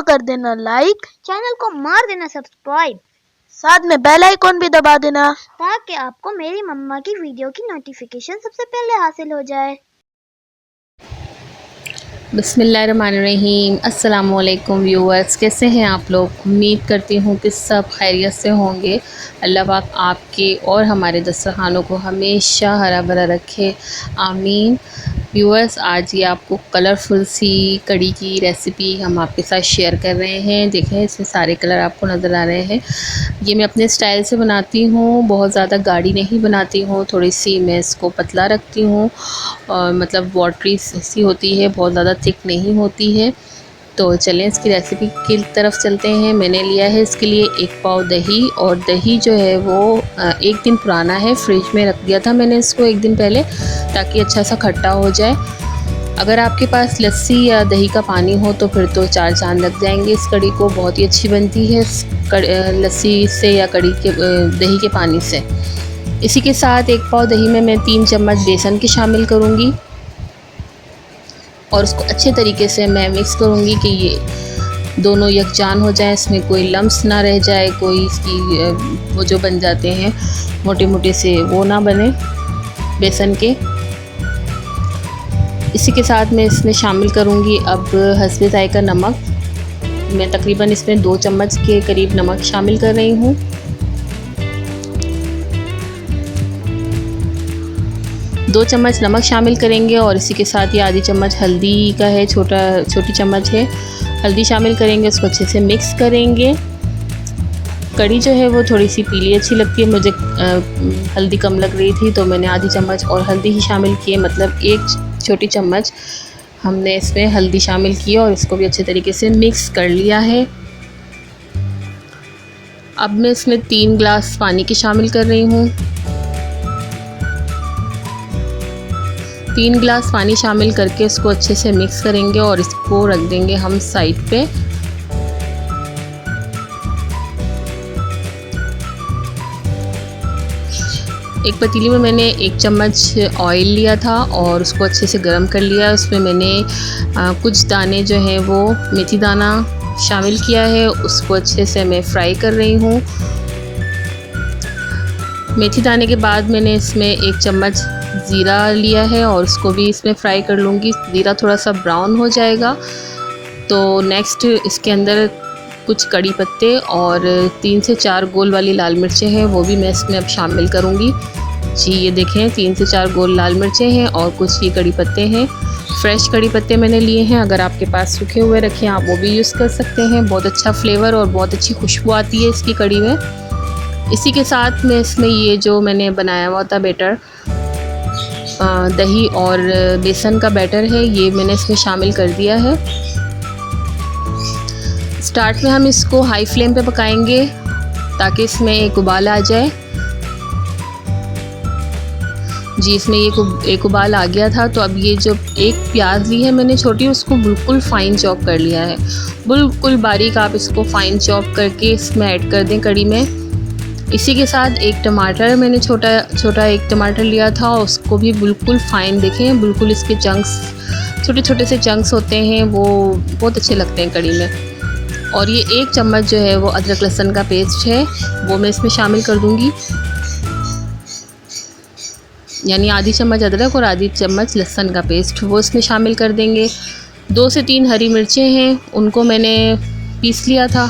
कर देना like, channel को मार देना सब्सक्राइब, साथ में बेल आइकॉन भी दबा देना ताकि आपको मेरी मम्मा की वीडियो की नोटिफिकेशन सबसे पहले हासिल हो जाए। बिस्मिल्लाहिर्रहमानिर्रहीम। अस्सलाम वालेकुम व्यूअर्स, कैसे हैं आप लोग? उम्मीद करती हूँ कि सब खैरियत से होंगे। अल्लाह पाक आपके और हमारे दस्तरखानों को हमेशा हरा भरा रखे, आमीन। व्यूअर्स, आज ये आपको कलरफुल सी कड़ी की रेसिपी हम आपके साथ शेयर कर रहे हैं। देखें, इसमें सारे कलर आपको नज़र आ रहे हैं। ये मैं अपने स्टाइल से बनाती हूँ, बहुत ज़्यादा गाढ़ी नहीं बनाती हूँ, थोड़ी सी मैं इसको पतला रखती हूँ और मतलब वाटरी सी होती है, बहुत ज़्यादा थिक नहीं होती है। तो चलें इसकी रेसिपी की तरफ चलते हैं। मैंने लिया है इसके लिए 1 पाव दही, और दही जो है वो 1 दिन पुराना है, फ्रिज में रख दिया था मैंने इसको 1 दिन पहले, ताकि अच्छा सा खट्टा हो जाए। अगर आपके पास लस्सी या दही का पानी हो तो फिर तो 4 चांद लग जाएंगे। इस कड़ी को बहुत ही अच्छी बनती है लस्सी से या दही के पानी से। इसी के साथ 1 पाव दही में मैं 3 चम्मच बेसन के शामिल करूँगी और उसको अच्छे तरीके से मैं मिक्स करूँगी कि ये दोनों यकजान हो जाए, इसमें कोई लम्स ना रह जाए, कोई इसकी वो जो बन जाते हैं मोटे मोटे से वो ना बने बेसन के। इसी के साथ मैं इसमें शामिल करूँगी अब हस्बे ज़ायक़ा नमक। मैं तकरीबन इसमें 2 चम्मच के करीब नमक शामिल कर रही हूँ। 2 चम्मच नमक शामिल करेंगे और इसी के साथ ये आधी चम्मच हल्दी का है, छोटी चम्मच है, हल्दी शामिल करेंगे। उसको अच्छे से मिक्स करेंगे। कड़ी जो है वो थोड़ी सी पीली अच्छी लगती है, मुझे हल्दी कम लग रही थी तो मैंने आधी चम्मच और हल्दी ही शामिल की है, मतलब 1 छोटी चम्मच हमने इसमें हल्दी शामिल की और इसको भी अच्छे तरीके से मिक्स कर लिया है। अब मैं इसमें 3 गिलास पानी के शामिल कर रही हूँ। 3 गिलास पानी शामिल करके इसको अच्छे से मिक्स करेंगे और इसको रख देंगे हम साइड पे। एक पतीली में मैंने 1 चम्मच ऑयल लिया था और उसको अच्छे से गर्म कर लिया। उसमें मैंने कुछ दाने जो हैं वो मेथी दाना शामिल किया है, उसको अच्छे से मैं फ्राई कर रही हूँ। मेथी दाने के बाद मैंने इसमें 1 चम्मच ज़ीरा लिया है और उसको भी इसमें फ्राई कर लूँगी। ज़ीरा थोड़ा सा ब्राउन हो जाएगा तो नेक्स्ट इसके अंदर कुछ कड़ी पत्ते और 3 से 4 गोल वाली लाल मिर्चें हैं, वो भी मैं इसमें अब शामिल करूँगी। जी ये देखें, 3 से 4 गोल लाल मिर्चें हैं और कुछ ये कड़ी पत्ते हैं। फ्रेश कड़ी पत्ते मैंने लिए हैं, अगर आपके पास सूखे हुए रखें आप वो भी यूज़ कर सकते हैं। बहुत अच्छा फ्लेवर और बहुत अच्छी खुशबू आती है इसकी कड़ी में। इसी के साथ में इसमें ये जो मैंने बनाया हुआ था बैटर, दही और बेसन का बैटर है, ये मैंने इसमें शामिल कर दिया है। स्टार्ट में हम इसको हाई फ्लेम पे पकाएंगे ताकि इसमें एक उबाल आ जाए। जी इसमें एक उबाल आ गया था। तो अब ये जो 1 प्याज ली है मैंने छोटी, उसको बिल्कुल फ़ाइन चॉप कर लिया है, बिल्कुल बारीक आप इसको फ़ाइन चॉप करके इसमें ऐड कर दें कड़ी में। इसी के साथ 1 टमाटर मैंने छोटा 1 टमाटर लिया था, उसको भी बिल्कुल फ़ाइन, देखें बिल्कुल इसके चंक्स छोटे छोटे से चंक्स होते हैं, वो बहुत अच्छे लगते हैं कड़ी में। और ये 1 चम्मच जो है वो अदरक लहसुन का पेस्ट है, वो मैं इसमें शामिल कर दूंगी, यानी आधी चम्मच अदरक और आधी चम्मच लहसुन का पेस्ट वो इसमें शामिल कर देंगे। 2 से 3 हरी मिर्चें हैं, उनको मैंने पीस लिया था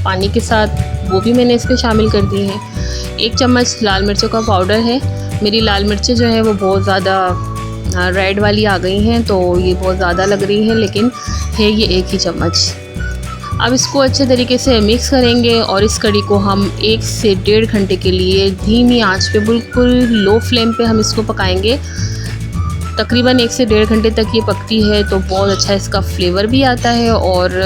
पानी के साथ, वो भी मैंने इसमें शामिल कर दी हैं। 1 चम्मच लाल मिर्चों का पाउडर है। मेरी लाल मिर्चें जो हैं वो बहुत ज़्यादा रेड वाली आ गई हैं, तो ये बहुत ज़्यादा लग रही हैं, लेकिन है ये 1 ही चम्मच। अब इसको अच्छे तरीके से मिक्स करेंगे और इस कड़ी को हम 1 से 1.5 घंटे के लिए धीमी आंच पे, बिल्कुल लो फ्लेम पे हम इसको पकाएंगे। तकरीबन 1 से 1.5 घंटे तक ये पकती है तो बहुत अच्छा इसका फ्लेवर भी आता है और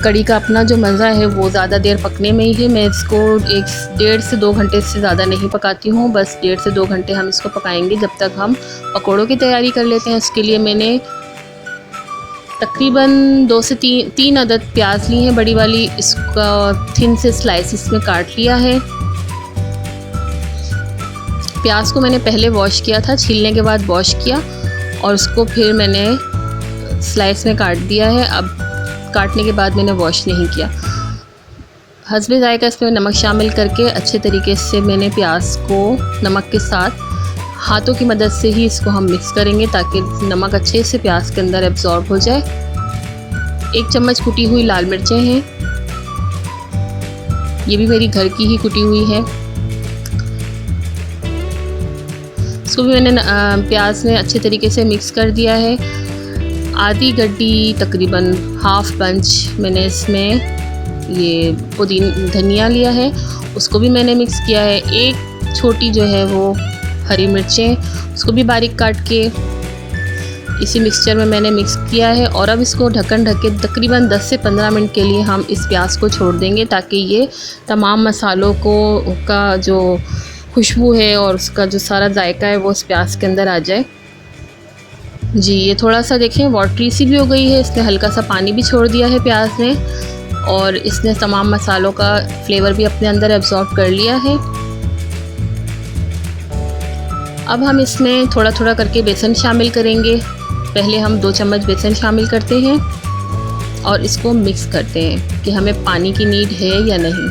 कड़ी का अपना जो मज़ा है वो ज़्यादा देर पकने में ही है। मैं इसको 1.5 से 2 घंटे से ज़्यादा नहीं पकाती हूँ, बस 1.5 से 2 घंटे हम इसको पकाएंगे जब तक हम पकौड़ों की तैयारी कर लेते हैं। उसके लिए मैंने तकरीबन 2 से 3 अदद प्याज ली हैं बड़ी वाली, इसका थिन से स्लाइसिस में काट लिया है। प्याज को मैंने पहले वॉश किया था, छीलने के बाद वॉश किया और उसको फिर मैंने स्लाइस में काट दिया है। अब काटने के बाद मैंने वॉश नहीं किया। हस्बे ज़ायका इसमें नमक शामिल करके अच्छे तरीके से मैंने प्याज को नमक के साथ हाथों की मदद से ही इसको हम मिक्स करेंगे ताकि नमक अच्छे से प्याज के अंदर एब्जॉर्ब हो जाए। 1 चम्मच कुटी हुई लाल मिर्चें हैं, ये भी मेरी घर की ही कुटी हुई है। इसको भी मैंने प्याज में अच्छे तरीके से मिक्स कर दिया है। आधी गड्डी तकरीबन हाफ पंच मैंने इसमें ये धनिया लिया है, उसको भी मैंने मिक्स किया है। 1 छोटी जो है वो हरी मिर्चें, उसको भी बारीक काट के इसी मिक्सचर में मैंने मिक्स किया है। और अब इसको ढक्कन ढक के तकरीबन 10 से 15 मिनट के लिए हम इस प्याज को छोड़ देंगे ताकि ये तमाम मसालों का जो खुशबू है और उसका जो सारा जायका है वो उस प्याज के अंदर आ जाए। जी, ये थोड़ा सा देखें वाटरी सी भी हो गई है, इसने हल्का सा पानी भी छोड़ दिया है प्याज ने और इसने तमाम मसालों का फ्लेवर भी अपने अंदर एब्जॉर्ब कर लिया है। अब हम इसमें थोड़ा थोड़ा करके बेसन शामिल करेंगे। पहले हम 2 चम्मच बेसन शामिल करते हैं और इसको मिक्स करते हैं कि हमें पानी की नीड है या नहीं।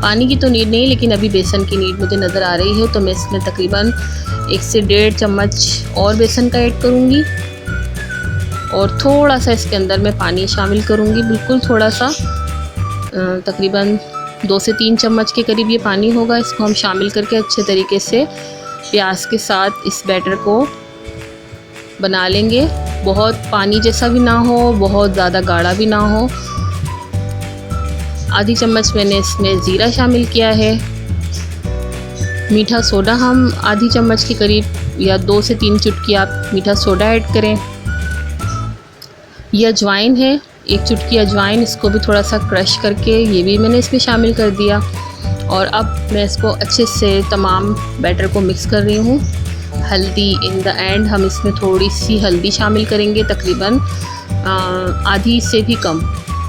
पानी की तो नीड नहीं, लेकिन अभी बेसन की नीड मुझे नज़र आ रही है, तो मैं इसमें तकरीबन 1 से 1.5 चम्मच और बेसन का ऐड करूँगी और थोड़ा सा इसके अंदर मैं पानी शामिल करूँगी, बिल्कुल थोड़ा सा, तकरीबन 2 से 3 चम्मच के करीब ये पानी होगा। इसको हम शामिल करके अच्छे तरीके से प्याज के साथ इस बैटर को बना लेंगे। बहुत पानी जैसा भी ना हो, बहुत ज़्यादा गाढ़ा भी ना हो। आधी चम्मच मैंने इसमें ज़ीरा शामिल किया है। मीठा सोडा हम आधी चम्मच के करीब या 2 से 3 चुटकी आप मीठा सोडा ऐड करें। यह अजवाइन है, 1 चुटकी अजवाइन, इसको भी थोड़ा सा क्रश करके ये भी मैंने इसमें शामिल कर दिया। और अब मैं इसको अच्छे से तमाम बैटर को मिक्स कर रही हूँ। हल्दी इन द एंड हम इसमें थोड़ी सी हल्दी शामिल करेंगे, तकरीबन आधी से भी कम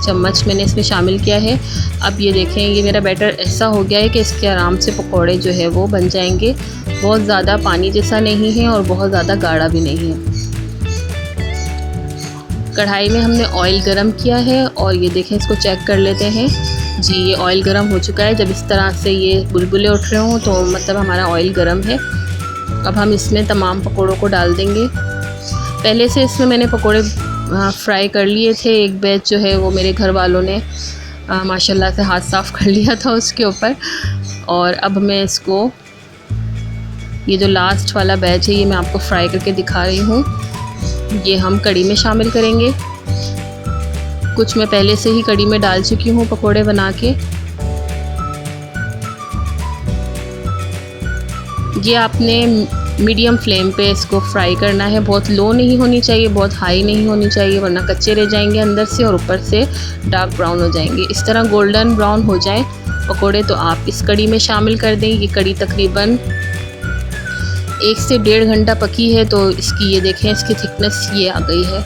चम्मच मैंने इसमें शामिल किया है। अब ये देखें, ये मेरा बैटर ऐसा हो गया है कि इसके आराम से पकौड़े जो है वो बन जाएंगे। बहुत ज़्यादा पानी जैसा नहीं है और बहुत ज़्यादा गाढ़ा भी नहीं है। कढ़ाई में हमने ऑयल गरम किया है और ये देखें, इसको चेक कर लेते हैं। जी, ये ऑयल गरम हो चुका है। जब इस तरह से ये बुलबुले उठ रहे हों तो मतलब हमारा ऑयल गरम है। अब हम इसमें तमाम पकोड़ों को डाल देंगे। पहले से इसमें मैंने पकोड़े फ्राई कर लिए थे। एक बैच जो है वो मेरे घर वालों ने माशाल्लाह से हाथ साफ़ कर लिया था उसके ऊपर। और अब मैं इसको, ये जो लास्ट वाला बैच है ये मैं आपको फ्राई करके दिखा रही हूँ। ये हम कढ़ी में शामिल करेंगे। कुछ मैं पहले से ही कढ़ी में डाल चुकी हूँ पकोड़े बना के। ये आपने मीडियम फ्लेम पे इसको फ्राई करना है। बहुत लो नहीं होनी चाहिए, बहुत हाई नहीं होनी चाहिए, वरना कच्चे रह जाएंगे अंदर से और ऊपर से डार्क ब्राउन हो जाएंगे। इस तरह गोल्डन ब्राउन हो जाए पकोड़े तो आप इस कढ़ी में शामिल कर दें। ये कढ़ी तकरीबन 1 से 1.5 घंटा पकी है, तो इसकी ये देखें, इसकी थिकनेस ये आ गई है।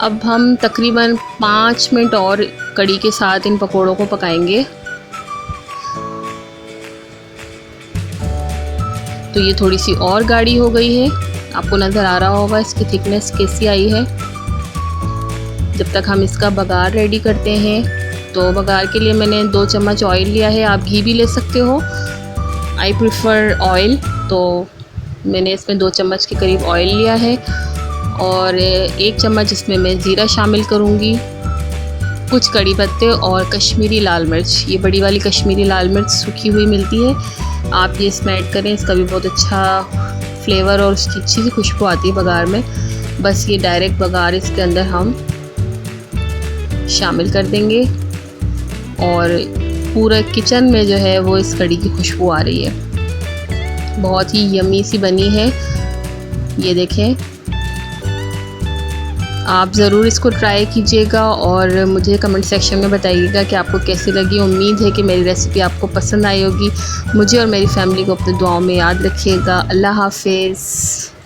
अब हम तकरीबन 5 मिनट और कढ़ी के साथ इन पकोड़ों को पकाएंगे। तो ये थोड़ी सी और गाढ़ी हो गई है, आपको नज़र आ रहा होगा इसकी थिकनेस कैसी आई है। जब तक हम इसका बघार रेडी करते हैं, तो बघार के लिए मैंने 2 चम्मच ऑयल लिया है। आप घी भी ले सकते हो, आई प्रिफ़र ऑयल। तो मैंने इसमें 2 चम्मच के करीब ऑयल लिया है और 1 चम्मच इसमें मैं ज़ीरा शामिल करूँगी, कुछ कड़ी पत्ते और कश्मीरी लाल मिर्च। ये बड़ी वाली कश्मीरी लाल मिर्च सूखी हुई मिलती है, आप ये इसमें ऐड करें, इसका भी बहुत अच्छा फ्लेवर और उसकी अच्छी सी खुशबू आती है बघार में। बस ये डायरेक्ट बघार इसके अंदर हम शामिल कर देंगे और पूरा किचन में जो है वो इस कड़ी की खुशबू आ रही है। बहुत ही यमी सी बनी है, ये देखें। आप ज़रूर इसको ट्राई कीजिएगा और मुझे कमेंट सेक्शन में बताइएगा कि आपको कैसी लगी। उम्मीद है कि मेरी रेसिपी आपको पसंद आई होगी। मुझे और मेरी फैमिली को अपनी दुआओं में याद रखिएगा। अल्लाह हाफ़िज़।